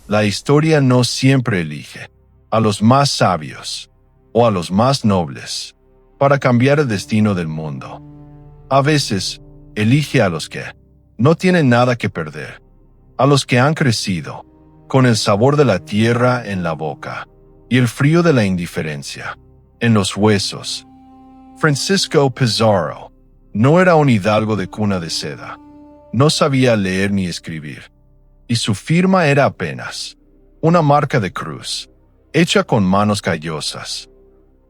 La historia no siempre elige a los más sabios o a los más nobles para cambiar el destino del mundo. A veces, elige a los que no tienen nada que perder, a los que han crecido con el sabor de la tierra en la boca y el frío de la indiferencia en los huesos. Francisco Pizarro no era un hidalgo de cuna de seda. No sabía leer ni escribir, y su firma era apenas una marca de cruz, hecha con manos callosas.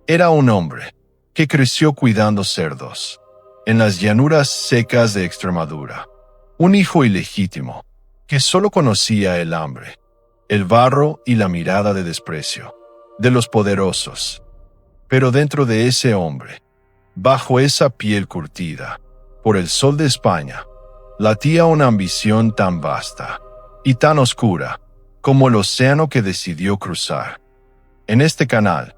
Era un hombre que creció cuidando cerdos en las llanuras secas de Extremadura, un hijo ilegítimo que solo conocía el hambre, el barro y la mirada de desprecio de los poderosos. Pero dentro de ese hombre, bajo esa piel curtida por el sol de España, latía una ambición tan vasta y tan oscura como el océano que decidió cruzar. En este canal,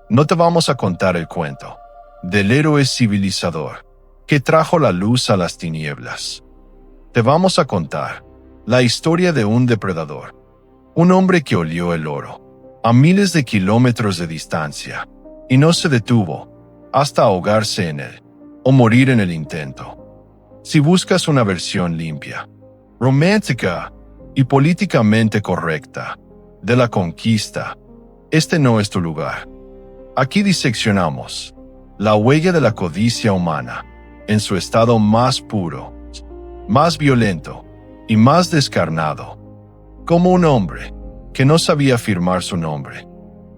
no te vamos a contar el cuento del héroe civilizador que trajo la luz a las tinieblas. Te vamos a contar la historia de un depredador, un hombre que olió el oro a miles de kilómetros de distancia y no se detuvo hasta ahogarse en él o morir en el intento. Si buscas una versión limpia, romántica y políticamente correcta de la conquista, este no es tu lugar. Aquí diseccionamos la huella de la codicia humana en su estado más puro, más violento y más descarnado. Como un hombre que no sabía firmar su nombre,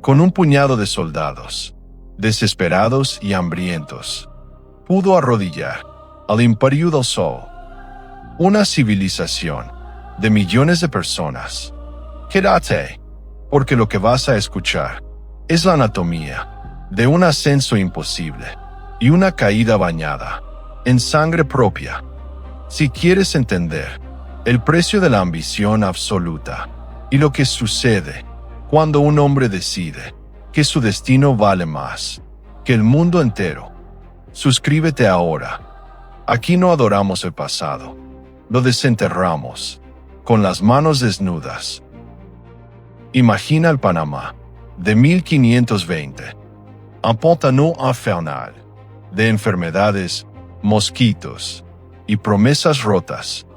con un puñado de soldados, desesperados y hambrientos, pudo arrodillar al Imperio del Sol, una civilización de millones de personas. Quédate, porque lo que vas a escuchar es la anatomía de un ascenso imposible y una caída bañada en sangre propia. Si quieres entender el precio de la ambición absoluta y lo que sucede cuando un hombre decide que su destino vale más que el mundo entero, suscríbete ahora. Aquí no adoramos el pasado, lo desenterramos con las manos desnudas. Imagina el Panamá de 1520, un pantano infernal de enfermedades, mosquitos y promesas rotas,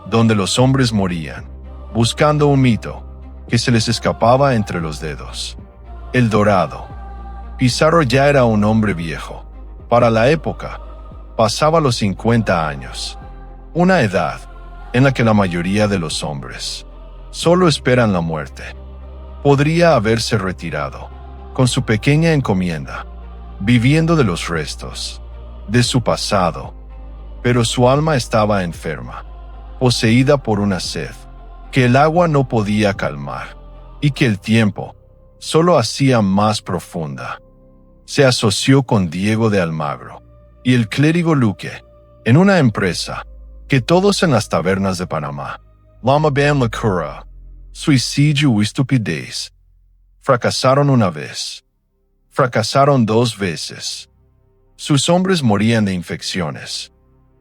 donde los hombres morían buscando un mito que se les escapaba entre los dedos. El Dorado. Pizarro ya era un hombre viejo. Para la época, pasaba los 50 años, una edad en la que la mayoría de los hombres solo esperan la muerte. Podría haberse retirado con su pequeña encomienda, viviendo de los restos de su pasado, pero su alma estaba enferma, poseída por una sed que el agua no podía calmar y que el tiempo solo hacía más profunda. Se asoció con Diego de Almagro y el clérigo Luque en una empresa que todos en las tabernas de Panamá llamaban locura, suicidio y estupidez. Fracasaron una vez. Fracasaron 2 veces. Sus hombres morían de infecciones.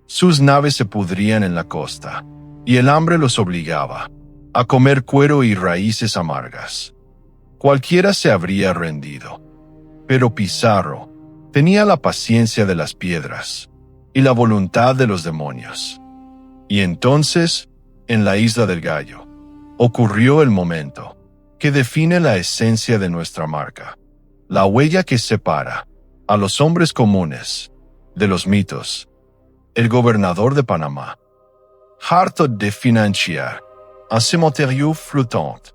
Sus naves se pudrían en la costa, y el hambre los obligaba a comer cuero y raíces amargas. Cualquiera se habría rendido. Pero Pizarro tenía la paciencia de las piedras y la voluntad de los demonios. Y entonces, en la Isla del Gallo, ocurrió el momento que define la esencia de nuestra marca, la huella que separa a los hombres comunes de los mitos. El gobernador de Panamá, harto de financiar un cementerio flotante,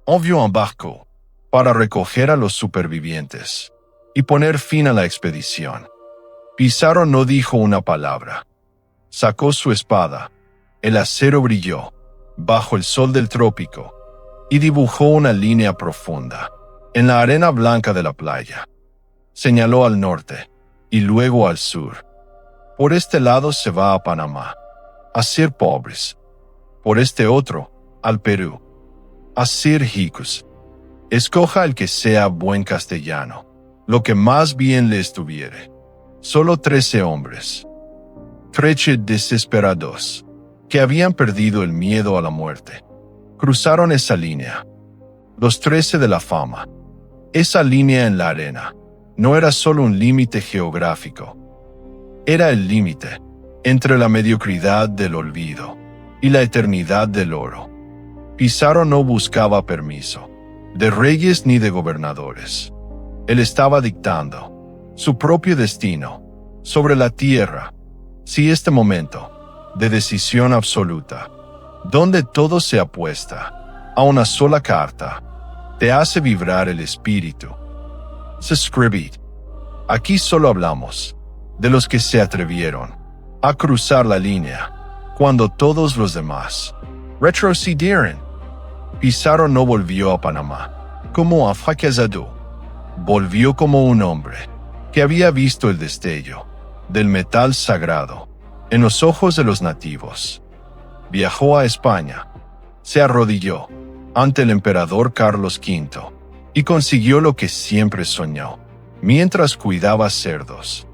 envió un barco para recoger a los supervivientes y poner fin a la expedición. Pizarro no dijo una palabra. Sacó su espada, el acero brilló bajo el sol del trópico y dibujó una línea profunda en la arena blanca de la playa. Señaló al norte y luego al sur. Por este lado se va a Panamá, a ser pobres. Por este otro, al Perú, a ser ricos. Escoja el que sea buen castellano, lo que más bien le estuviere. Solo 13 hombres. 13 desesperados, que habían perdido el miedo a la muerte. Cruzaron esa línea. Los 13 de la fama. Esa línea en la arena no era solo un límite geográfico. Era el límite entre la mediocridad del olvido y la eternidad del oro. Pizarro no buscaba permiso de reyes ni de gobernadores. Él estaba dictando su propio destino sobre la tierra. Si este momento de decisión absoluta, donde todo se apuesta a una sola carta, te hace vibrar el espíritu. Se escribir. Aquí solo hablamos de los que se atrevieron a cruzar la línea cuando todos los demás retrocedieron. Pizarro no volvió a Panamá como a fracasado. Volvió como un hombre que había visto el destello del metal sagrado en los ojos de los nativos. Viajó a España, se arrodilló ante el emperador Carlos V y consiguió lo que siempre soñó mientras cuidaba cerdos: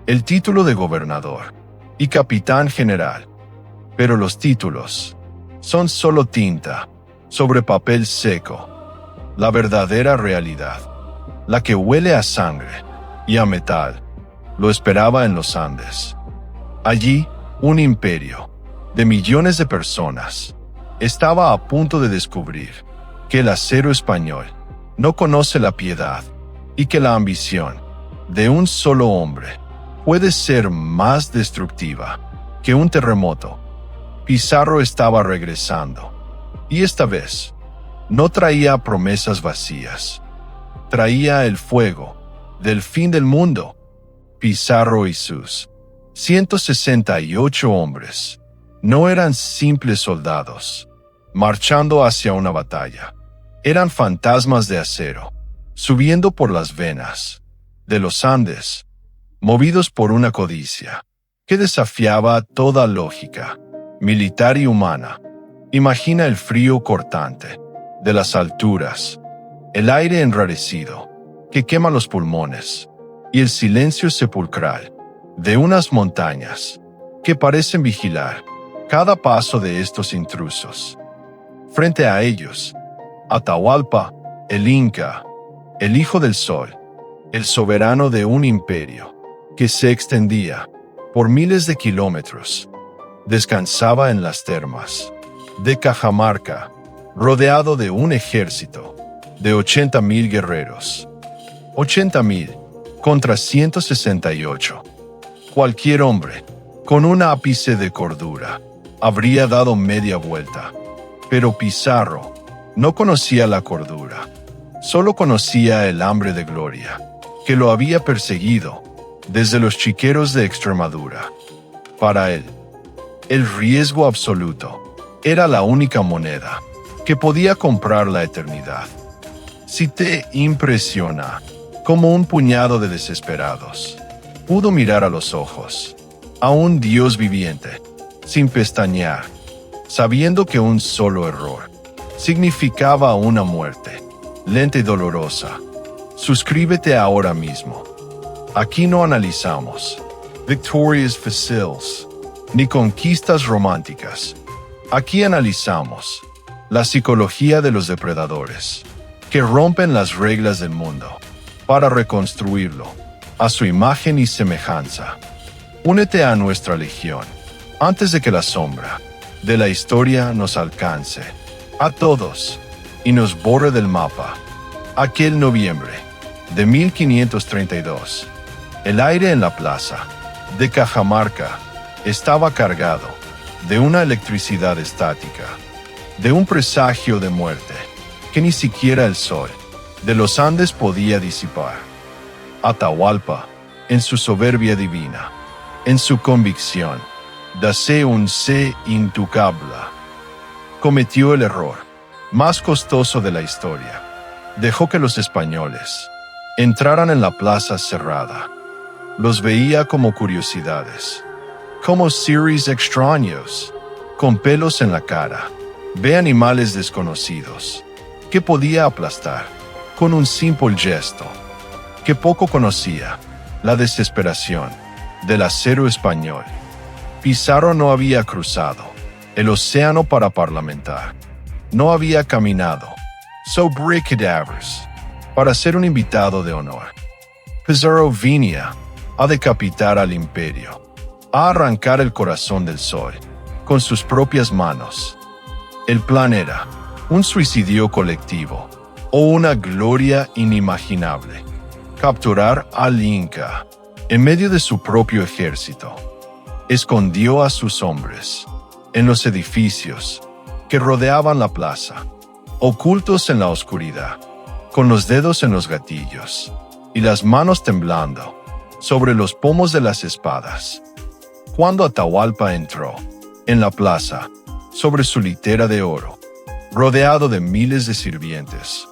el título de gobernador y capitán general. Pero los títulos son solo tinta sobre papel seco. La verdadera realidad, la que huele a sangre y a metal, lo esperaba en los Andes. Allí, un imperio de millones de personas estaba a punto de descubrir que el acero español no conoce la piedad y que la ambición de un solo hombre puede ser más destructiva que un terremoto. Pizarro estaba regresando, y esta vez no traía promesas vacías. Traía el fuego del fin del mundo. Pizarro y sus 168 hombres no eran simples soldados marchando hacia una batalla. Eran fantasmas de acero, subiendo por las venas de los Andes, movidos por una codicia que desafiaba toda lógica militar y humana. Imagina el frío cortante de las alturas, el aire enrarecido que quema los pulmones y el silencio sepulcral de unas montañas que parecen vigilar cada paso de estos intrusos. Frente a ellos, Atahualpa, el Inca, el Hijo del Sol, el soberano de un imperio que se extendía por miles de kilómetros, descansaba en las termas de Cajamarca, rodeado de un ejército de 80,000 guerreros. 80,000 contra 168. Cualquier hombre con un ápice de cordura habría dado media vuelta, pero Pizarro no conocía la cordura, solo conocía el hambre de gloria que lo había perseguido desde los chiqueros de Extremadura. Para él, el riesgo absoluto era la única moneda que podía comprar la eternidad. Si te impresiona cómo un puñado de desesperados pudo mirar a los ojos a un Dios viviente sin pestañear, sabiendo que un solo error significaba una muerte lenta y dolorosa, suscríbete ahora mismo. Aquí no analizamos victorias fáciles ni conquistas románticas. Aquí analizamos la psicología de los depredadores que rompen las reglas del mundo para reconstruirlo a su imagen y semejanza. Únete a nuestra legión antes de que la sombra de la historia nos alcance a todos y nos borre del mapa. Aquel noviembre de 1532, el aire en la plaza de Cajamarca estaba cargado de una electricidad estática, de un presagio de muerte que ni siquiera el sol de los Andes podía disipar. Atahualpa, en su soberbia divina, en su convicción de ser un ser intocable, cometió el error más costoso de la historia. Dejó que los españoles entraran en la plaza cerrada. Los veía como curiosidades, como seres extraños, con pelos en la cara. Ve animales desconocidos que podía aplastar con un simple gesto. Que poco conocía la desesperación del acero español. Pizarro no había cruzado el océano para parlamentar. no había caminado sobre cadáveres para ser un invitado de honor. Pizarro venía a decapitar al imperio, a arrancar el corazón del sol con sus propias manos. El plan era un suicidio colectivo o una gloria inimaginable. Capturar al Inca en medio de su propio ejército. Escondió a sus hombres en los edificios que rodeaban la plaza, ocultos en la oscuridad, con los dedos en los gatillos y las manos temblando sobre los pomos de las espadas. Cuando Atahualpa entró en la plaza sobre su litera de oro, rodeado de miles de sirvientes,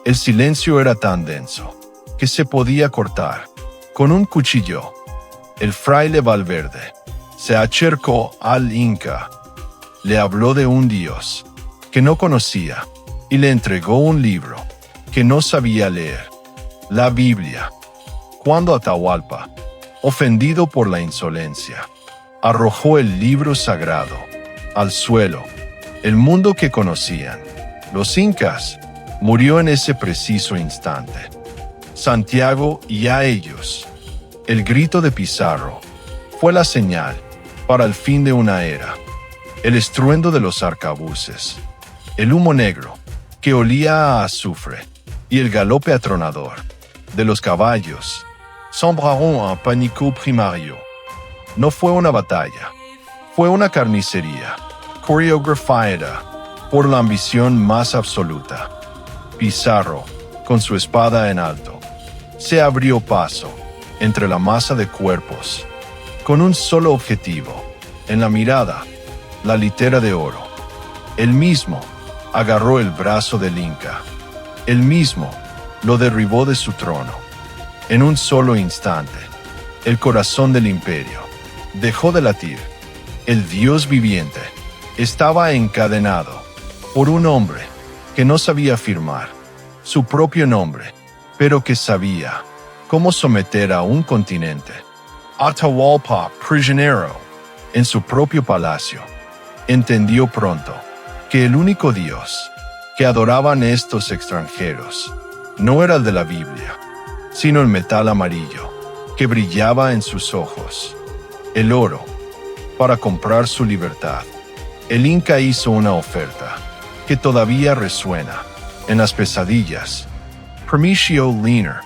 el silencio era tan denso que se podía cortar con un cuchillo. El fraile Valverde se acercó al Inca, le habló de un Dios que no conocía y le entregó un libro que no sabía leer, la Biblia. Cuando Atahualpa, ofendido por la insolencia, arrojó el libro sagrado al suelo, el mundo que conocían, los incas, murió en ese preciso instante. Santiago y a ellos. El grito de Pizarro fue la señal para el fin de una era. El estruendo de los arcabuces, el humo negro que olía a azufre y el galope atronador de los caballos sembraron un pánico primario. No fue una batalla, fue una carnicería, coreografiada por la ambición más absoluta. Pizarro, con su espada en alto, se abrió paso entre la masa de cuerpos, con un solo objetivo, en la mirada, la litera de oro. Él mismo agarró el brazo del Inca. Él mismo lo derribó de su trono. En un solo instante, el corazón del imperio dejó de latir. El Dios viviente estaba encadenado por un hombre que no sabía firmar su propio nombre, pero que sabía cómo someter a un continente. Atahualpa, prisionero en su propio palacio, entendió pronto que el único Dios que adoraban estos extranjeros no era el de la Biblia, sino el metal amarillo que brillaba en sus ojos, el oro, para comprar su libertad. El Inca hizo una oferta que todavía resuena en las pesadillas. Prometio Liner,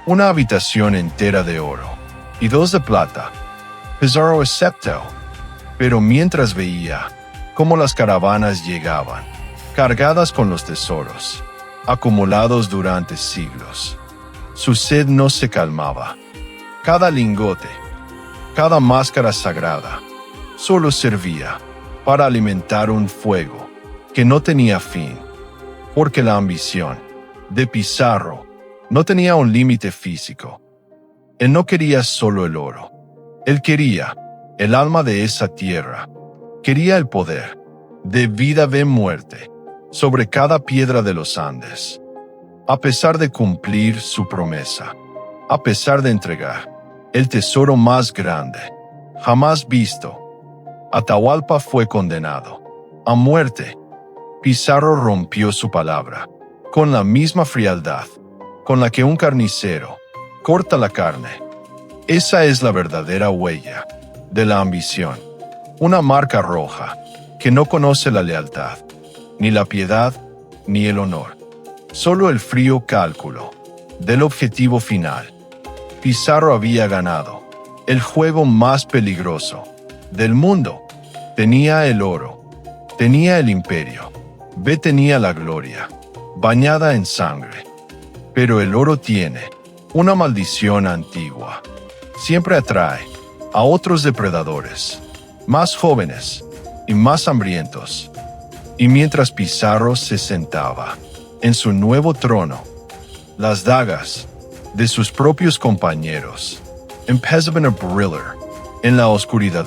una habitación entera de oro y 2 de plata. Pizarro aceptó, pero mientras veía cómo las caravanas llegaban, cargadas con los tesoros, acumulados durante siglos, su sed no se calmaba. Cada lingote, cada máscara sagrada, solo servía para alimentar un fuego que no tenía fin, porque la ambición de Pizarro no tenía un límite físico. Él no quería solo el oro, él quería el alma de esa tierra, quería el poder de vida de muerte sobre cada piedra de los Andes. A pesar de cumplir su promesa, a pesar de entregar el tesoro más grande jamás visto, Atahualpa fue condenado a muerte. Pizarro rompió su palabra con la misma frialdad con la que un carnicero corta la carne. Esa es la verdadera huella de la ambición, una marca roja que no conoce la lealtad, ni la piedad, ni el honor, solo el frío cálculo del objetivo final. Pizarro había ganado el juego más peligroso del mundo. Tenía el oro, tenía el imperio, tenía la gloria, bañada en sangre. Pero el oro tiene una maldición antigua. Siempre atrae a otros depredadores, más jóvenes y más hambrientos. Y mientras Pizarro se sentaba en su nuevo trono, las dagas de sus propios compañeros empezaban a brillar en la oscuridad.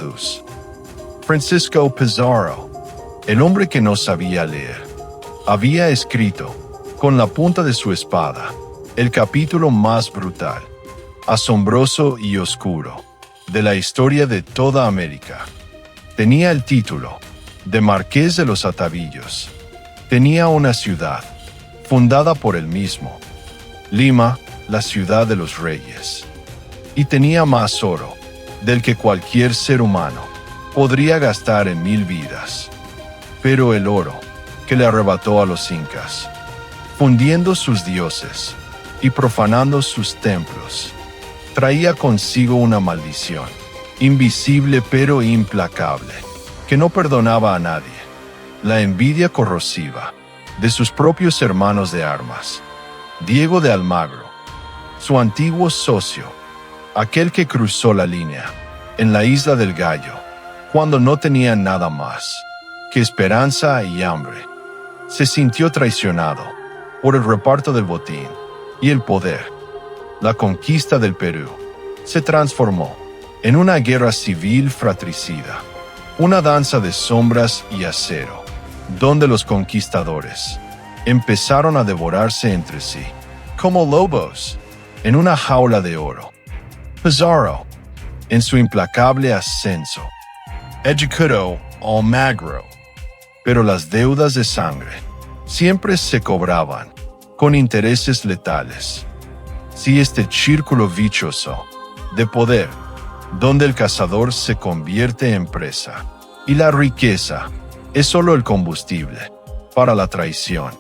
Francisco Pizarro, el hombre que no sabía leer, había escrito con la punta de su espada el capítulo más brutal, asombroso y oscuro de la historia de toda América. Tenía el título de Marqués de los Atavillos. Tenía una ciudad, fundada por él mismo, Lima, la ciudad de los reyes. Y tenía más oro, del que cualquier ser humano podría gastar en 1000 vidas. Pero el oro, que le arrebató a los incas, fundiendo sus dioses y profanando sus templos, traía consigo una maldición, invisible pero implacable, que no perdonaba a nadie: la envidia corrosiva de sus propios hermanos de armas. Diego de Almagro, su antiguo socio, aquel que cruzó la línea en la Isla del Gallo, cuando no tenía nada más que esperanza y hambre, se sintió traicionado por el reparto del botín y el poder. La conquista del Perú se transformó en una guerra civil fratricida, una danza de sombras y acero, donde los conquistadores empezaron a devorarse entre sí, como lobos en una jaula de oro. Pizarro, en su implacable ascenso, ejecutó Almagro, pero las deudas de sangre siempre se cobraban con intereses letales. Si este círculo vicioso de poder, donde el cazador se convierte en presa y la riqueza es solo el combustible para la traición,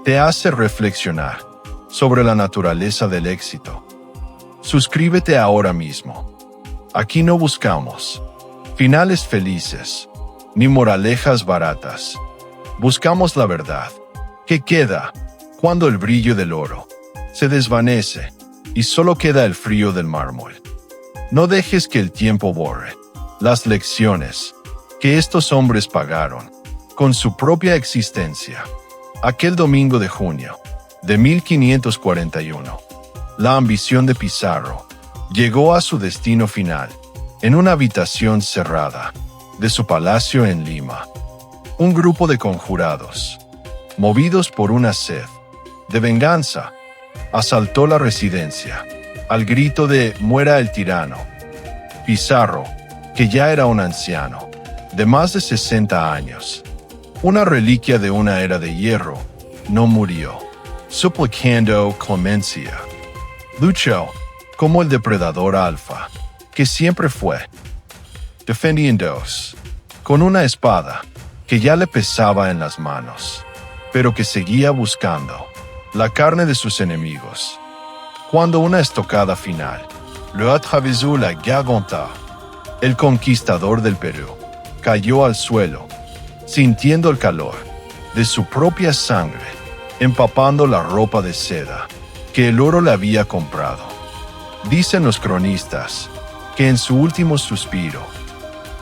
te hace reflexionar sobre la naturaleza del éxito. Suscríbete ahora mismo. Aquí no buscamos finales felices ni moralejas baratas. Buscamos la verdad, que queda cuando el brillo del oro se desvanece y solo queda el frío del mármol. No dejes que el tiempo borre las lecciones que estos hombres pagaron con su propia existencia. Aquel domingo de junio de 1541, la ambición de Pizarro llegó a su destino final en una habitación cerrada de su palacio en Lima. Un grupo de conjurados, movidos por una sed de venganza, asaltó la residencia al grito de «Muera el tirano». Pizarro, que ya era un anciano de más de 60 años, una reliquia de una era de hierro, no murió, suplicando clemencia. Luchó como el depredador alfa que siempre fue, defendiéndose con una espada que ya le pesaba en las manos, pero que seguía buscando la carne de sus enemigos. Cuando una estocada final le atravesó la garganta, el conquistador del Perú cayó al suelo, sintiendo el calor de su propia sangre empapando la ropa de seda que el oro le había comprado. Dicen los cronistas que en su último suspiro,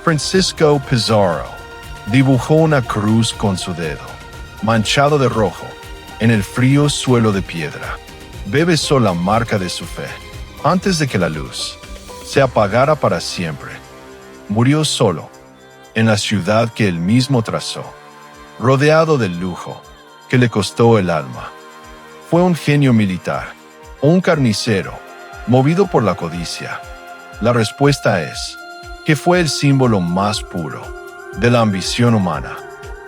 Francisco Pizarro dibujó una cruz con su dedo, manchado de rojo, en el frío suelo de piedra. Besó la marca de su fe, antes de que la luz se apagara para siempre. Murió solo, en la ciudad que él mismo trazó, rodeado del lujo que le costó el alma. Fue un genio militar, o un carnicero, movido por la codicia. La respuesta es que fue el símbolo más puro de la ambición humana,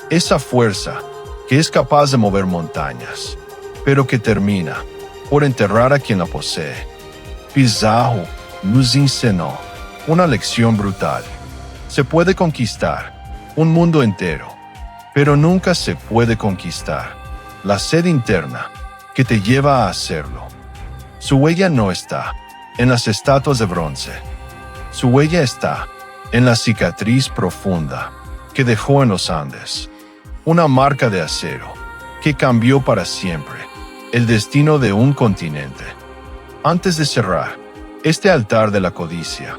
esa fuerza que es capaz de mover montañas, pero que termina por enterrar a quien la posee. Pizarro nos enseñó una lección brutal. Se puede conquistar un mundo entero, pero nunca se puede conquistar la sed interna que te lleva a hacerlo. Su huella no está en las estatuas de bronce. Su huella está en la cicatriz profunda que dejó en los Andes, una marca de acero que cambió para siempre el destino de un continente. Antes de cerrar este altar de la codicia,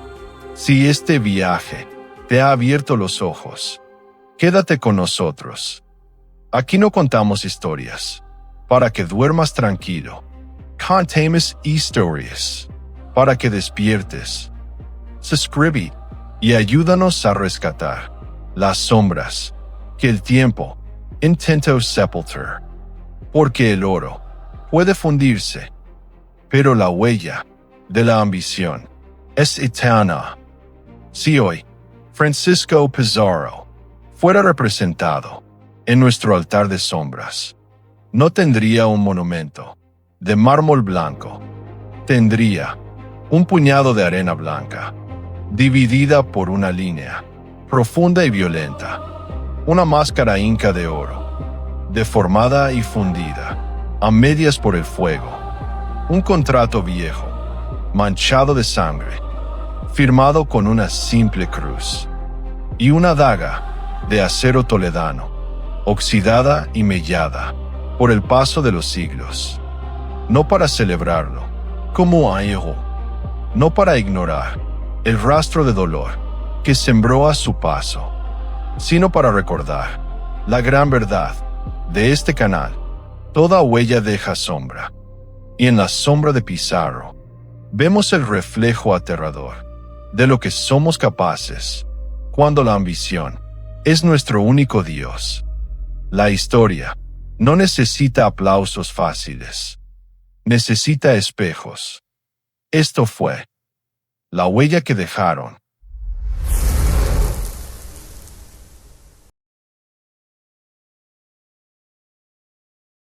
si este viaje te ha abierto los ojos, quédate con nosotros. Aquí no contamos historias para que duermas tranquilo. Contamos historias para que despiertes. Suscríbete y ayúdanos a rescatar las sombras que el tiempo intentó sepultar. Porque el oro puede fundirse, pero la huella de la ambición es eterna. Si hoy Francisco Pizarro fuera representado en nuestro altar de sombras. No tendría un monumento de mármol blanco. Tendría un puñado de arena blanca, dividida por una línea profunda y violenta. Una máscara inca de oro, deformada y fundida a medias por el fuego. Un contrato viejo, manchado de sangre, firmado con una simple cruz. Y una daga de acero toledano, oxidada y mellada por el paso de los siglos. No para celebrarlo, como a héroe, no para ignorar el rastro de dolor que sembró a su paso, sino para recordar la gran verdad de este canal. Toda huella deja sombra, y en la sombra de Pizarro vemos el reflejo aterrador de lo que somos capaces cuando la ambición es nuestro único Dios. La historia no necesita aplausos fáciles, necesita espejos. Esto fue la huella que dejaron